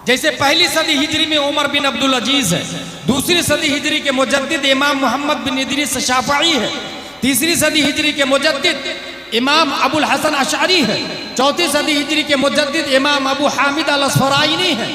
जैसे पहली सदी हिजरी में उमर बिन अब्दुल अजीज है, दूसरी सदी हिजरी के मुजद्दिद इमाम मोहम्मद बिन इदरीस शाफ़ई है, तीसरी सदी हिजरी के मुजद्दिद इमाम अबुल हसन अशअरी है, चौथी सदी हिजरी के मुजद्दिद इमाम अबू हामिद अल अस्फराइनी है,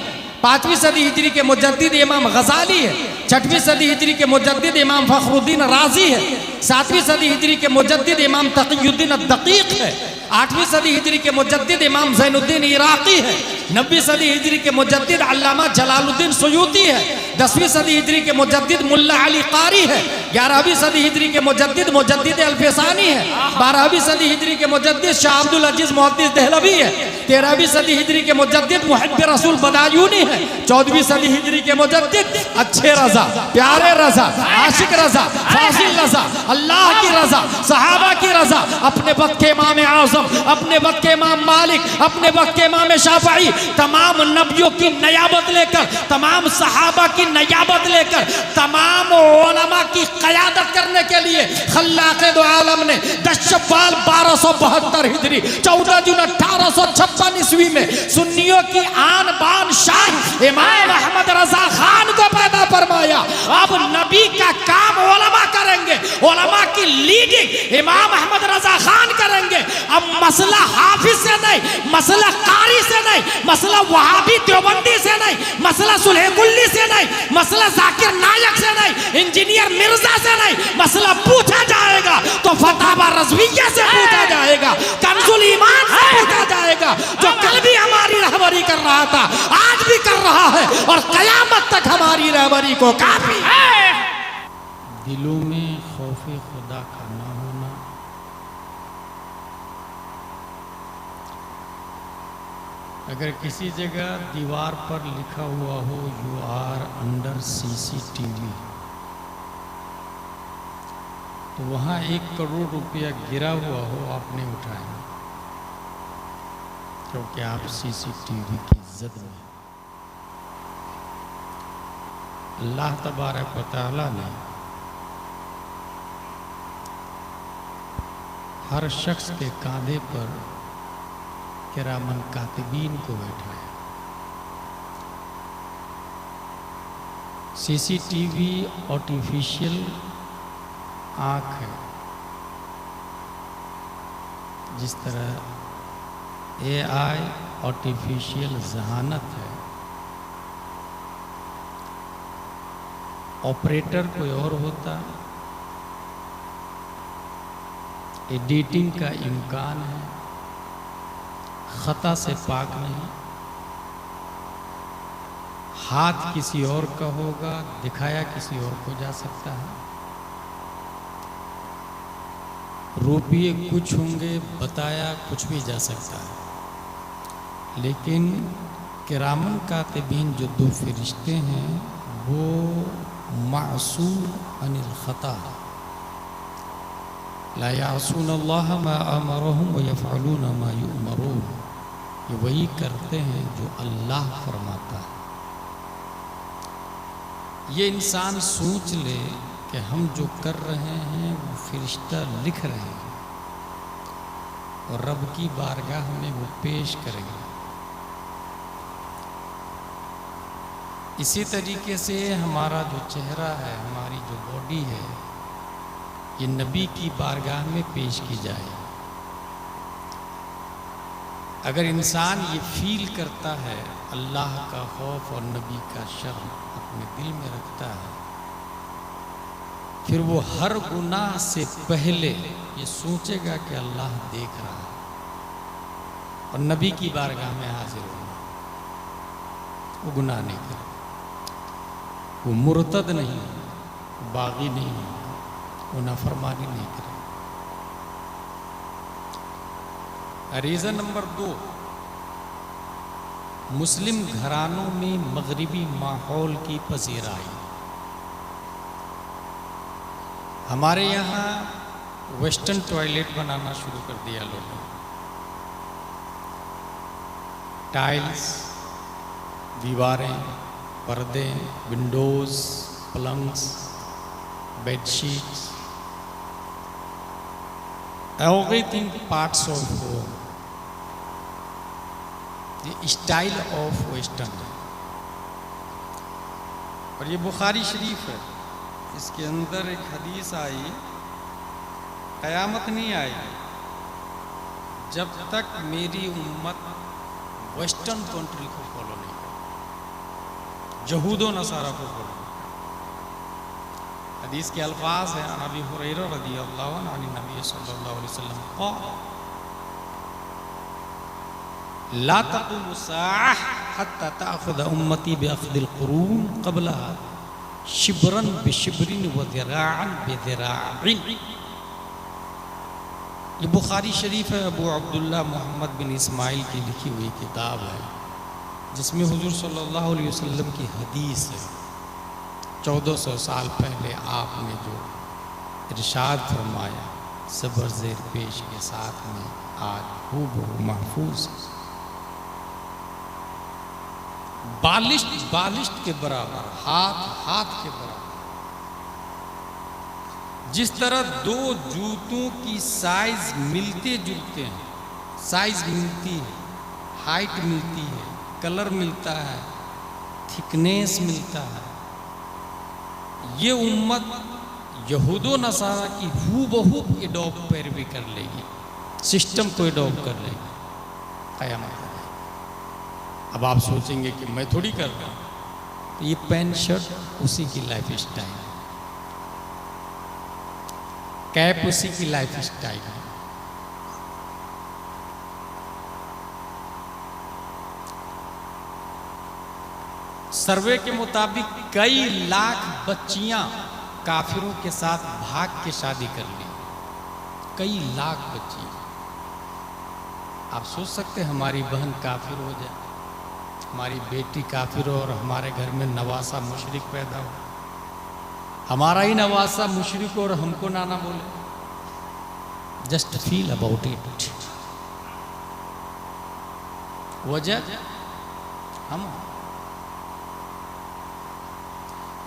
पांचवीं सदी हिजरी के मुजद्दिद इमाम गजाली है, छठवीं सदी हिजरी के मुजद्दिद इमाम फखरुद्दीन राजी है, सातवीं सदी हिजरी के मुजद्दिद इमाम तक़ियुद्दीन अद-दक़ीक़ है, आठवीं सदी हिजरी के मुजद्दिद इमाम ज़ैनुद्दीन इराक़ी है, 9वीं सदी हिजरी के मुजद्दिद अल्लामा जलालुद्दीन सुयूती है, 10वीं सदी हिजरी के मुजद्दिद मुल्ला अली कारी है, 11वीं सदी हिजरी के मुजद्दिद मुजद्दिद अल-फ़सानी है, 12वीं सदी हिजरी के मुजद्दिद शाह अब्दुल अजीज़ मुहद्दिस देहलवी है, 13वीं सदी हिजरी के मुजद्दिद मुहिब्ब रसूल बदायूनी है, 14वीं सदी हिजरी के मुजद्दिद अच्छे रज़ा, प्यारे रज़ा, आशिक रज़ा, फासिल रज़ा, अल्लाह की रज़ा, सहाबा की रज़ा, अपने वक्त के इमाम आज़म, अपने वक्त के इमाम मालिक, अपने वक्त के इमाम शाफ़ई, तमाम नबियों की नयाबत लेकर, तमाम सहाबा की नयाबत लेकर, तमाम उलमा की क़यादत करने के लिए खल्लाक़े दो आलम ने 10 शव्वाल 1272 हिजरी 14 जून 1856 ईस्वी में सुन्नियों की आन बान शान इमाम अहमद रज़ा खान को पैदा फरमाया। अब नबी का काम उलमा करेंगे, उलमा की लीडिंग इमाम अहमद रज़ा खान करेंगे। अब मसला हाफिज से नहीं, मसला कारी से नहीं, मसला वहाबी देवबंदी से नहीं, मसला सुलह से नहीं, मसला जाकिर नायक से नहीं, इंजीनियर मिर्जा से नहीं, मसला पूछा जाएगा तो फतावा रज़विया से पूछा जाएगा, कंजुल ईमान से पूछा जाएगा। जो कल भी हमारी रहबरी कर रहा था आज भी कर रहा है और कयामत तक हमारी रहबरी को काफी है। दिलों में खौफे खुदा का ना होना, अगर किसी जगह दीवार पर लिखा हुआ हो यू आर अंडर CCTV, तो वहाँ 1 करोड़ रुपया गिरा हुआ हो आपने उठाया, क्योंकि आप CCTV की इज्जत में। अल्लाह तबारक व तआला ने हर शख्स के कांधे पर किरामन कातिबीन को बैठाया। CCTV आर्टिफिशियल आँख है, जिस तरह AI आर्टिफिशियल जहानत है। ऑपरेटर कोई और होता, एडिटिंग का इम्कान है, खता से पाक नहीं, हाथ किसी और का होगा, दिखाया किसी और को जा सकता है, रुपये कुछ होंगे, बताया कुछ भी जा सकता है। लेकिन किरामन कातिबीन जो 2 फरिश्ते हैं वो मासूम अनिल खता, ला यासून अल्लाह मा अमरहुम व यफ़अलून मा युअमरून, ये वही करते हैं जो अल्लाह फरमाता है। ये इंसान सोच ले कि हम जो कर रहे हैं वो फरिश्ता लिख रहे हैं और रब की बारगाह में वो पेश करेंगे। इसी तरीके से हमारा जो चेहरा है, हमारी जो बॉडी है, ये नबी की बारगाह में पेश की जाए। अगर इंसान ये फील करता है, अल्लाह का खौफ और नबी का शर्म अपने दिल में रखता है, फिर वो हर गुनाह से पहले ये सोचेगा कि अल्लाह देख रहा है और नबी की बारगाह में हाजिर होगा। वो गुनाह नहीं करे, वो मुर्तद नहीं, बागी नहीं, वो नाफरमानी नहीं करे। रीज़न नंबर 2, मुस्लिम घरानों में मगरिबी माहौल की पजीराई। हमारे यहाँ वेस्टर्न टॉयलेट बनाना शुरू कर दिया लोगों ने। टाइल्स, दीवारें, पर्दे, विंडोज़, पलंग्स, bedsheets, everything parts of home, the style of Western, और ये बुखारी शरीफ है, इसके अंदर एक हदीस आई, क़यामत नहीं आएगी जब तक मेरी उम्मत वेस्टर्न कंट्री को फॉलो नहीं करे, यहूदो नसारा को फॉलो नहीं करे। हदीस के अल्फाज हैं, नबी हुरैरा रज़ियल्लाहु अन्हु अन नबी सल्लल्लाहु अलैहि वसल्लम क़ाल ला तक़ूमु साअह हत्ता तअख़ुज़ उम्मती बिअख़्ज़िल क़ुरून क़ब्लहा शिब्रन बिशिब्रिन व ज़िराअन बिज़िराअन। ये बुखारी शरीफ है, अबू अब्दुल्ला मोहम्मद बिन इस्माइल की लिखी हुई किताब है, जिसमें हुजूर सल्लल्लाहु अलैहि वसल्लम की हदीस है। 1400 साल पहले आपने जो इरशाद फरमाया सबर ज़ेर पेश के साथ में आज हूबहू महफूज, बालिश्त बालिश्त के बराबर, हाथ हाथ के बराबर। जिस तरह दो जूतों की साइज मिलते जुलते हैं, साइज मिलती है, हाइट मिलती है, कलर मिलता है, थिकनेस मिलता है, ये उम्मत यहूदो नसारा की हूबहू एडॉप्ट पैरवी कर लेगी, सिस्टम को एडॉप्ट कर लेगी क़यामत। अब आप सोचेंगे कि मैं थोड़ी कर रहा हूँ, तो ये पैंट शर्ट उसी की लाइफ स्टाइल, कैप उसी की लाइफ स्टाइल है। सर्वे के मुताबिक कई लाख बच्चियां काफिरों के साथ भाग के शादी कर ली, कई लाख बच्चियां। आप सोच सकते हैं हमारी बहन काफिर हो जाए, हमारी बेटी काफिर हो और हमारे घर में नवासा मुशरिक पैदा हो, हमारा ही नवासा मुशरिक हो और हमको नाना बोले। Just feel about it. वजह हम।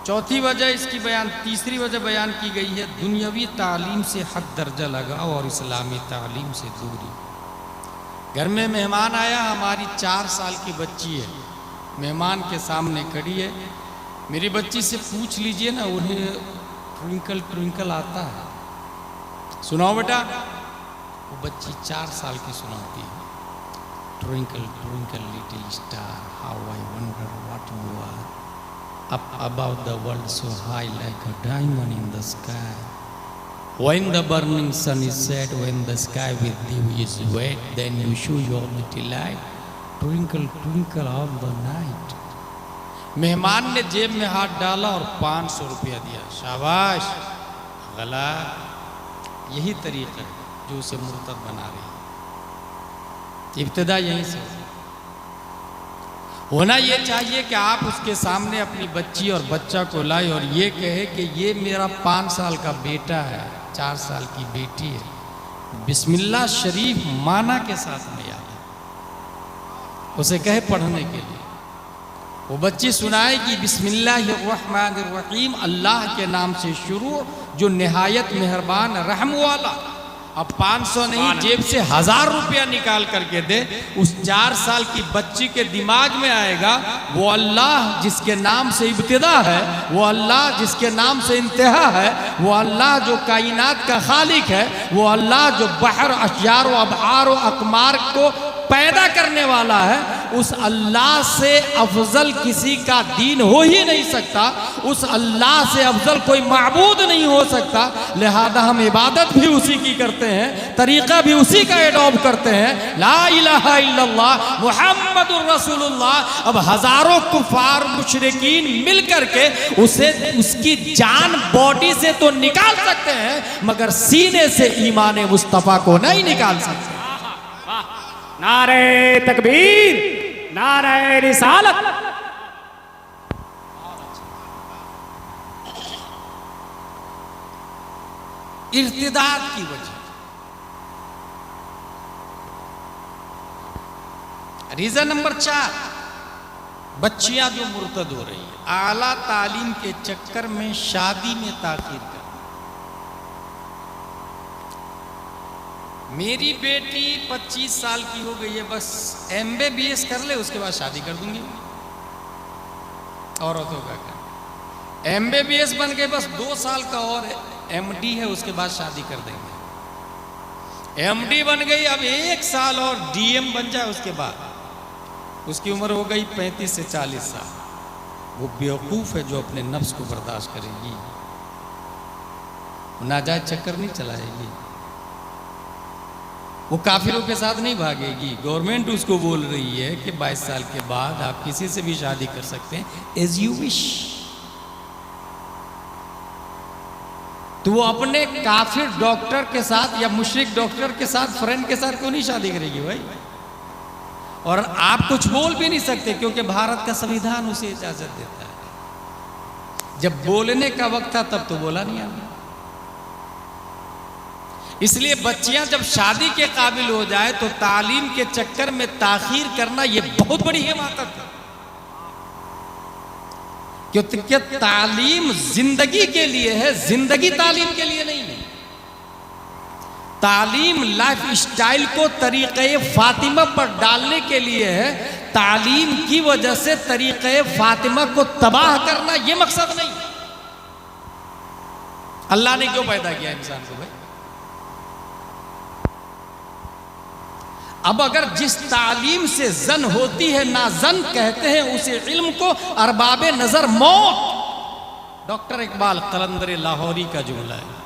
चौथी वजह इसकी बयान, तीसरी वजह बयान की गई है, दुनियावी तालीम से हद दर्जा लगाओ और इस्लामी तालीम से दूरी। घर में मेहमान आया, हमारी 4 साल की बच्ची है, मेहमान के सामने खड़ी है। मेरी बच्ची से पूछ लीजिए ना, उन्हें ट्विंकल ट्विंकल आता है? सुनाओ बेटा। वो बच्ची 4 साल की सुनाती है, twinkle twinkle little star how I wonder what you are up above the world so high like a diamond in the sky. When the burning sun is set, when the sky with you is wet, then you show your little light, twinkle twinkle all the night. मेहमान ने जेब में हाथ डाला और 500 रुपया दिया, शाबाश। गलत, यही तरीका है जो उसे मुर्तद बना रही है। इब्तिदा यहीं से होना ये चाहिए कि आप उसके सामने अपनी बच्ची और बच्चा को लाए और ये कहे कि ये मेरा 5 साल का बेटा है, 4 साल की बेटी है। बिस्मिल्लाह शरीफ माना के साथ में आए, उसे कहे पढ़ने के लिए, वो बच्ची सुनाएगी बिस्मिल्लाहिर्रहमानिर्रहीम, अल्लाह के नाम से शुरू जो निहायत मेहरबान रहम वाला। अब 500 नहीं, जेब से 1000 रुपया निकाल करके दे, उस 4 साल की बच्ची के दिमाग में आएगा वो अल्लाह जिसके नाम से इब्तिदा है, वो अल्लाह जिसके नाम से इंतहा है, वो अल्लाह जो कायनात का खालिक है, वो अल्लाह जो बहर अशजार व अबहार व अकमार को पैदा करने वाला है। उस अल्लाह से अफजल किसी का दीन हो ही नहीं सकता, उस अल्लाह से अफजल कोई माबूद नहीं हो सकता। लिहाजा हम इबादत भी उसी की करते हैं, तरीक़ा भी उसी का एडॉप्ट करते हैं, ला इलाहा इल्लल्लाह मुहम्मदुर रसूलुल्लाह। अब हजारों कुफार मुशरिकीन मिल करके उसे उसकी जान बॉडी से तो निकाल सकते हैं, मगर सीने से ईमान मुस्तफ़ा को नहीं निकाल सकते। नारे तकबीर, नारे रिसालत। इर्तिदाद की वजह, रीजन नंबर 4, बच्चियां जो मुर्तद हो रही है, आला तालीम के चक्कर में शादी में ताखीर कर। मेरी बेटी 25 साल की हो गई है, बस MBBS कर ले, उसके बाद शादी कर दूंगी। औरतों का क्या? MBBS बन गए, बस 2 साल का और MD है, उसके बाद शादी कर देंगे। MD बन गई, अब 1 साल और DM बन जाए, उसके बाद उसकी उम्र हो गई 35 से 40 साल। वो बेवकूफ़ है जो अपने नफ्स को बर्दाश्त करेगी, नाजायज चक्कर नहीं चलाएगी, वो काफिरों के साथ नहीं भागेगी। गवर्नमेंट उसको बोल रही है कि 22 साल के बाद आप किसी से भी शादी कर सकते हैं, एज यू विश। तो वो अपने काफिर डॉक्टर के साथ या मुशरिक डॉक्टर के साथ, फ्रेंड के साथ क्यों नहीं शादी करेगी भाई? और आप कुछ बोल भी नहीं सकते क्योंकि भारत का संविधान उसे इजाजत देता है। जब बोलने का वक्त था तब तो बोला नहीं आपने। इसलिए बच्चियां जब शादी के काबिल हो जाए तो तालीम के चक्कर में ताखीर करना यह बहुत बड़ी हिमाकत है, क्योंकि तालीम जिंदगी के लिए है, जिंदगी तालीम के लिए नहीं है। तालीम लाइफ स्टाइल को तरीक़े फातिमा पर डालने के लिए है। तालीम की वजह से तरीक़े फातिमा को तबाह करना यह मकसद नहीं। अल्लाह ने क्यों पैदा किया इंसान को भाई? अब अगर जिस तालीम से जन होती है, ना जन कहते हैं उसे इल्म को, अरबाबे नजर मौत। डॉक्टर इकबाल कलंदर लाहौरी का जुमला है।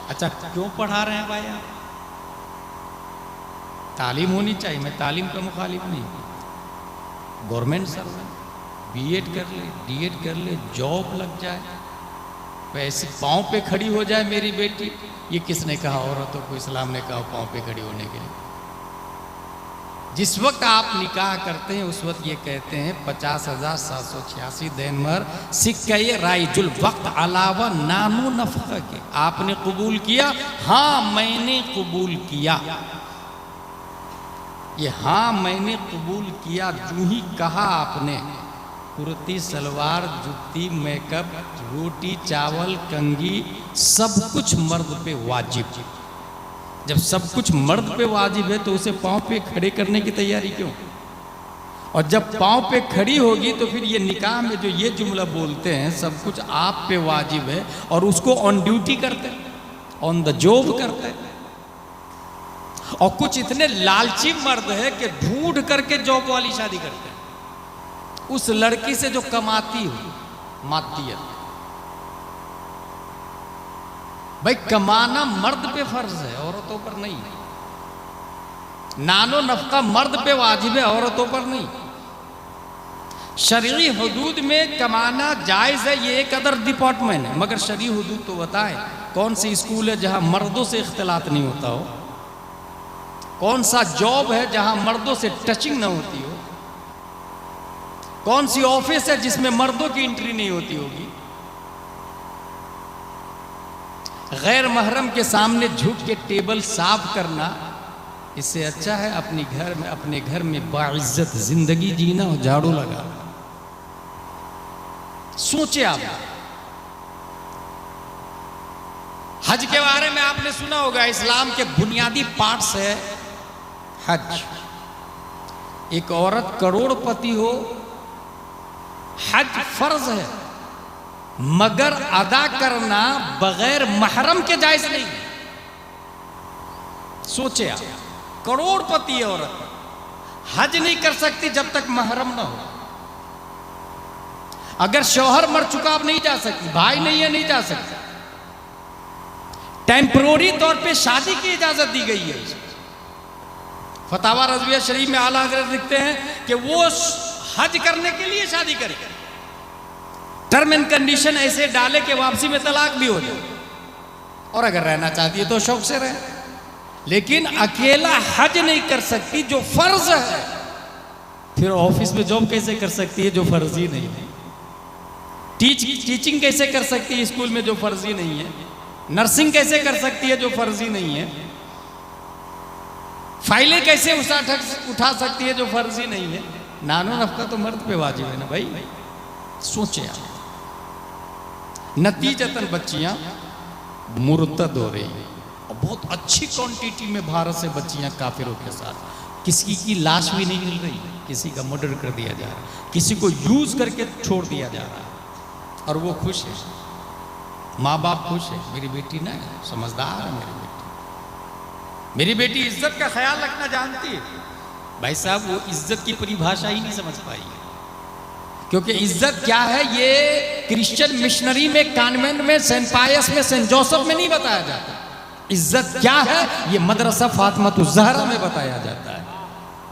अच्छा, क्यों पढ़ा रहे हैं भाई आप? तालीम होनी चाहिए, मैं तालीम का मुखालिफ नहीं। गवर्नमेंट सर्वेंट B.Ed कर ले, D.Ed कर ले, जॉब लग जाए, पैसे पाँव पे खड़ी हो जाए मेरी बेटी। ये किसने कहा औरतों को? इस्लाम ने कहा पाँव पे खड़ी होने के लिए। जिस वक्त आप निकाह करते हैं उस वक्त ये कहते हैं 50,786 देनमर सिक्का राइजुल वक्त अलावा नानू नफ़क़ा के। आपने कबूल किया? हाँ मैंने कबूल किया। ये हाँ मैंने कबूल किया जो ही कहा आपने, कुर्ती सलवार जुत्ती मेकअप रोटी चावल कंघी सब कुछ मर्द पे वाजिब। जब सब कुछ मर्द पे वाजिब है तो उसे पाँव पे खड़े करने की तैयारी क्यों? और जब पाँव पे खड़ी होगी तो फिर ये निकाह में जो ये जुमला बोलते हैं सब कुछ आप पे वाजिब है, और उसको ऑन ड्यूटी करते हैं, ऑन द जॉब करते हैं। और कुछ इतने लालची मर्द है कि ढूंढ करके जॉब वाली शादी करते हैं उस लड़की से जो कमाती हो मातियत। भाई कमाना मर्द पे फर्ज है, औरतों पर नहीं। नानो नफका मर्द पे वाजिब है, औरतों पर नहीं। शरई हुदूद में कमाना जायज़ है, ये एक अदर डिपार्टमेंट है, मगर शरई हुदूद तो बताएं कौन सी स्कूल है जहां मर्दों से इख्तिलात नहीं होता हो, कौन सा जॉब है जहां मर्दों से टचिंग ना होती हो, कौन सी ऑफिस है जिसमें मर्दों की एंट्री नहीं होती होगी। गैर महरम के सामने झुक के टेबल साफ करना, इससे अच्छा है अपने घर में बाइज्जत जिंदगी जीना और झाड़ू लगा। सोचे आप, हज के बारे में आपने सुना होगा, इस्लाम के बुनियादी पार्ट्स है हज। एक औरत करोड़पति हो, हज फर्ज है, मगर अदा करना बगैर महरम के जायज नहीं। सोचे आप, करोड़पति औरत हज नहीं कर सकती जब तक महरम ना हो। अगर शौहर मर चुका आप नहीं जा सकती, भाई नहीं है नहीं जा सकती। टेम्परोरी तौर पे शादी की इजाजत दी गई है। फतावा रज़विया शरीफ में आला हज़रत लिखते हैं कि वो हज करने के लिए शादी करे, टर्म एंड कंडीशन ऐसे डाले कि वापसी में तलाक भी हो जाए, और अगर रहना चाहती है तो शौक से रहे, लेकिन अकेला हज नहीं कर सकती जो फर्ज है। फिर ऑफिस में जॉब कैसे कर सकती है जो फर्जी नहीं है? टीचिंग कैसे कर सकती है स्कूल में जो फर्जी नहीं है? नर्सिंग कैसे कर सकती है जो फर्जी नहीं है? फाइलें कैसे उठा सकती है जो फर्जी नहीं है? नानो नफका तो मर्द पे वाजिब है ना भाई। सोचे आप, नतीजतन बच्चियां मुर्तद हो रही हैं, और बहुत अच्छी क्वांटिटी में भारत से बच्चियां काफिरों के साथ, किसी की लाश भी नहीं मिल रही। किसी का मर्डर कर दिया जा रहा है, किसी को यूज करके छोड़ दिया जा रहा है और वो खुश है, माँ बाप खुश है। मेरी बेटी ना समझदार है, मेरी बेटी इज्जत का ख्याल रखना जानती है। भाई साहब वो इज्जत की परिभाषा ही नहीं समझ पाई, क्योंकि इज्जत क्या है ये क्रिश्चियन मिशनरी में, कॉन्वेंट में, सेंट पायस में, सेंट जोसेफ में नहीं बताया जाता। इज्जत क्या है ये मदरसा फातिमातुज ज़हरा में बताया जाता है,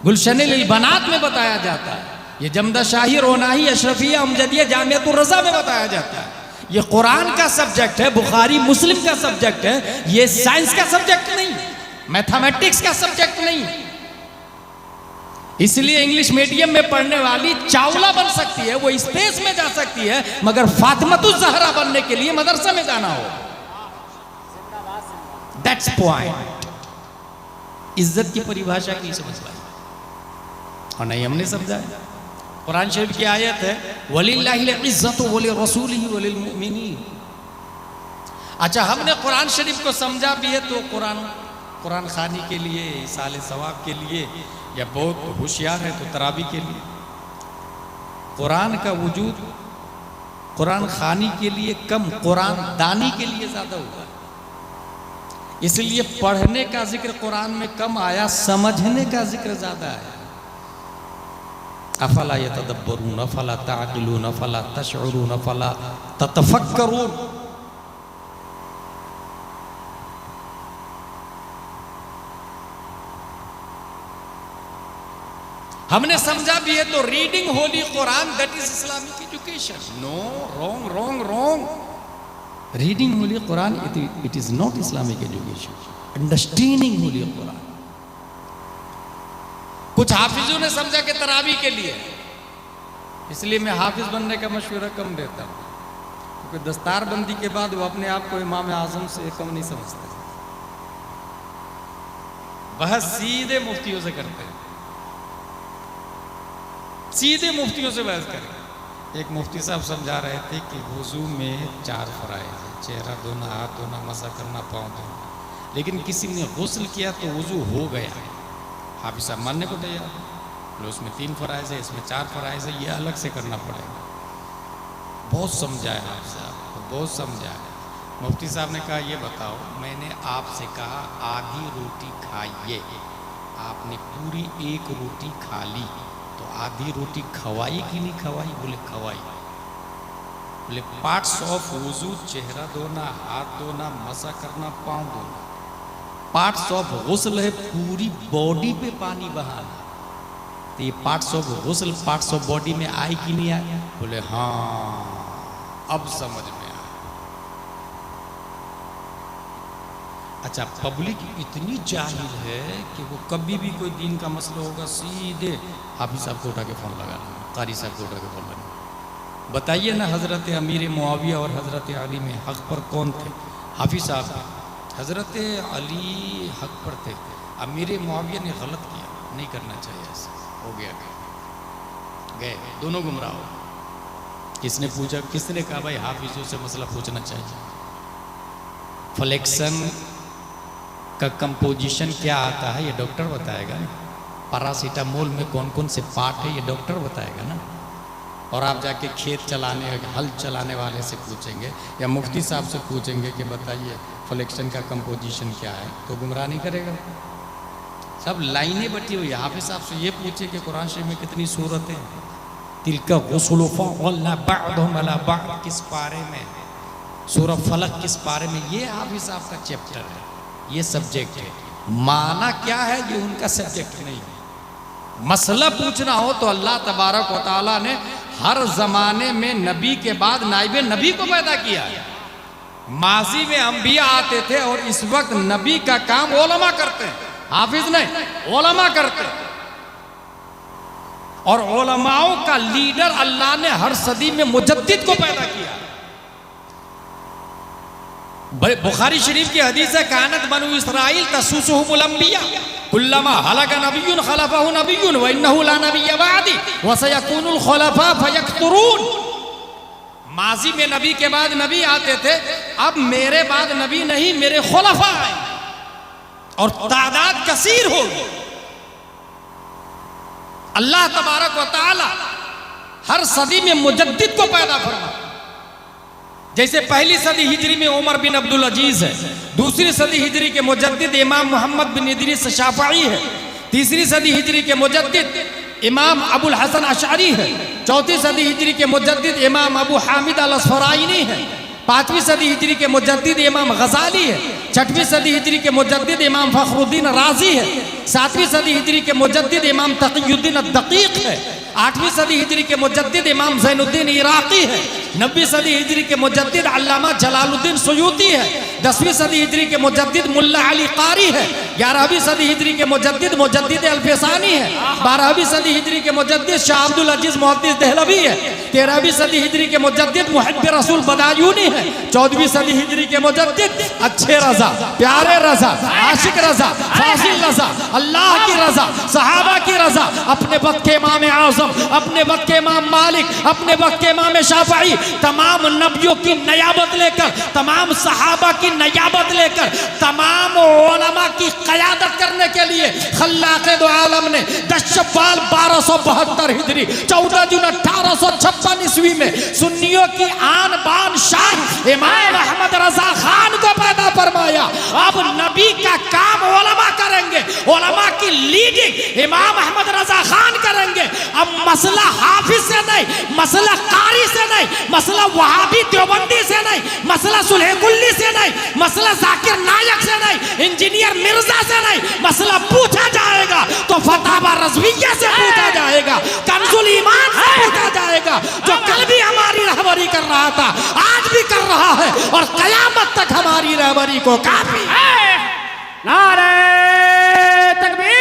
गुलशन बनात में बताया जाता है, ये जमदा शाही रोनाही अशरफिया अमजदिया जामियातुर रज़ा में बताया जाता है। ये कुरान का सब्जेक्ट है, बुखारी मुस्लिम का सब्जेक्ट है, ये साइंस का सब्जेक्ट नहीं, मैथमेटिक्स का सब्जेक्ट नहीं। इसलिए इंग्लिश मीडियम में पढ़ने वाली चावला बन सकती है, वो स्पेस में जा सकती है, मगर फातिमातुज ज़हरा बनने के लिए मदरसा में जाना हो। That's point. इज्जत की परिभाषा नहीं समझ पाई और नहीं हमने समझा। कुरान शरीफ की आयत है वलिल्लाहिल इज्जतु वलिर्रसूलिहि वलिलमुमिनीन। अच्छा, हमने कुरान शरीफ को समझा भी है तो कुरान खानी के लिए, साले सवाब के लिए, या बहुत होशियार है तो तरावी के लिए। कुरान का वजूद कुरान खानी के लिए कम, कुरान दानी के लिए ज्यादा हुआ। इसलिए पढ़ने का जिक्र कुरान में कम आया, समझने का जिक्र ज्यादा आया। अफला यतदब्बरून अफला ताक़िलून अफला तशऊरून अफला ततफक्करून। हमने समझा भी है तो reading holy Quran that is Islamic education. No, wrong wrong wrong. Reading holy Quran it is not Islamic education. Understanding holy Quran कुछ हाफिजों ने समझा कि तरावी के लिए, इसलिए मैं हाफिज बनने का मशवरा कम देता हूं, क्योंकि दस्तारबंदी के बाद वो अपने आप को इमाम आजम से कम नहीं समझते। बहस सीधे मुफ्तियों से करते हैं, सीधे मुफ्तियों से बहस करें। एक मुफ्ती साहब समझा रहे थे कि वुजू में 4 फराइज है, चेहरा धोना, हाथ धोना, मसा करना, पाँव धोना, लेकिन किसी ने गुस्ल किया तो वुजू हो गया। हाफिज साहब मानने को तैयार, तो उसमें 3 फराइज है, इसमें 4 फराइज है, ये अलग से करना पड़ेगा। बहुत समझाया हाफिज साहब, बहुत समझाया। मुफ्ती साहब ने कहा ये बताओ, मैंने आपसे कहा आधी रोटी खाइए, आपने पूरी 1 रोटी खा ली, तो आधी रोटी खवाई कि नहीं खवाई? बोले खवाई। बोले पार्ट्स ऑफ वुजू, चेहरा धोना, हाथ धोना, मसा करना, पाँव धोना। पार्ट्स ऑफ गुस्ल है पूरी बॉडी पे पानी बहाना, तो ये पार्ट्स ऑफ गुस्ल पार्ट्स ऑफ बॉडी में आए कि नहीं आए? बोले हाँ, अब समझ में आया। अच्छा, पब्लिक इतनी जाहिल है कि वो कभी भी कोई दीन का मसला होगा सीधे हाफिज साहब को उठा के फ़ोन लगा, कारी साहब को उठा के फ़ोन लगा। बताइए ना, हज़रत अमीर मुआविया और हज़रत अली में हक़ पर कौन थे? हाफिज साहब। हज़रत अली हक़ पर थे, अमीर मुआविया ने गलत किया, नहीं करना चाहिए, ऐसा हो गया, गए दोनों गुमराह हो। किसने पूछा? किसने कहा भाई हाफिजों से मसला पूछना चाहिए? फ्लेक्शन का कंपोजिशन क्या आता है ये डॉक्टर बताएगा ना, पैरासीटामोल में कौन कौन से पार्ट है ये डॉक्टर बताएगा ना। और आप जाके खेत चलाने, हल चलाने वाले से पूछेंगे या मुफ्ती साहब से पूछेंगे कि बताइए फ्लेक्शन का कंपोजिशन क्या है, तो गुमराह नहीं करेगा। सब लाइनें बटी हुई। हाफिज साहब से ये पूछे कि कुरान शरीफ में कितनी सूरतें हैं, तिलका गुस्लु फअलना बअदहुम अला बअद किस पारे में, सूरह फलक किस पारे में, ये हाफिज साहब का चैप्टर है, ये सब्जेक्ट है। माना क्या है ये उनका सब्जेक्ट नहीं है। मसला पूछना हो तो अल्लाह तबारक व तआला ने हर जमाने में नबी के बाद नाइबे नबी को पैदा किया। माजी में अंबिया आते थे और इस वक्त नबी का काम उलमा करते हैं, हाफिज नहीं, उलमा करते हैं। और उलमाओं का लीडर अल्लाह ने हर सदी में मुजद्दिद को पैदा किया। बुखारी शरीफ की हदीस है, कानत बनु इसराइल तसुसुहुमुल अंबिया कुल्लमा हलका नबियुन खलफहु नबियुन व इन्नहु ला नबिय्य बअदी व सयकूनुल खुलफा फयक्तुरून। माजी में नबी के बाद नबी आते थे, अब मेरे बाद नबी नहीं, मेरे खुलफा आए। और तादाद कसीर होगी। अल्लाह तबारक व तआला हर सदी में मुजद्दिद को पैदा फरमा। जैसे पहली सदी हिजरी में उमर बिन अब्दुल अजीज है, दूसरी सदी हिजरी के मुजद्दिद इमाम मोहम्मद बिन इदरीस शाफ़ई है, तीसरी सदी हिजरी के मुजद्दिद इमाम अबुल हसन अशअरी है, चौथी सदी हिजरी के मुजद्दिद इमाम अबू हामिद अल अस्फराइनी है, पांचवीं सदी हिजरी के मुजद्दिद इमाम गजाली है, छठवीं सदी हिजरी के मुजद्दिद इमाम फखरुद्दीन राजी है, सातवीं सदी हिजरी के मुजद्दिद इमाम तक़ियुद्दीन अद-दक़ीक़ है, आठवीं सदी हिजरी के मुजद्दिद इमाम ज़ैनुद्दीन इराक़ी है, नब्बी सदी हिजरी के मुजद्दिद अल्लामा जलालुद्दीन सुयूती है, 10वीं सदी हिजरी के मुजद्दिद मुल्ला अली कारी है, 11वीं सदी हिजरी के मुजद्दिद मुजद्दिद अल-फ़िसानी है, 12वीं सदी हिजरी के मुजद्दिद शाह अब्दुल अजीज मुहद्दिस देहलवी है, 13वीं सदी हिजरी के मुजद्दिद मुहिब्ब रसूल बदायूनी है, 14वीं सदी हिजरी के मुजद्दिद अच्छे रजा, प्यारे रजा, आशिक रजा, फासिल रजा, अल्लाह की रजा, सहाबा की रजा, अपने वक्त के इमाम आज़म, अपने वक्त के इमाम मालिक, अपने वक्त के इमाम शाफ़ई, तमाम नबियों की नयाबत लेकर, तमाम सहाबा की नयाबत लेकर, तमाम उलमा की क़यादत करने के लिए खल्लाक़े दो आलम ने 10 शव्वाल 1272 हिजरी 14 जून 1856 ईस्वी में सुन्नियों की आन बान शान इमाम अहमद रजा खान को पैदा फरमाया। अब नबी का काम उलमा करेंगे, उलमा की लीडिंग इमाम अहमद रजा खान करेंगे। अब मसला हाफिज से नहीं, मसला कारी से नहीं, मसला वहाबी देवबंदी से नहीं, मसला सुलह-कुल्ली से नहीं, मसला जाकिर नायक से नहीं, इंजीनियर मिर्जा से नहीं, मसला पूछा जाएगा तो फतावा रज़विय्या से पूछा जाएगा, कंजुल ईमान से पूछा जाएगा। जो कल भी हमारी रहबरी कर रहा था आज भी कर रहा है और कयामत तक हमारी रहबरी को काफी है। नारे तकबीर।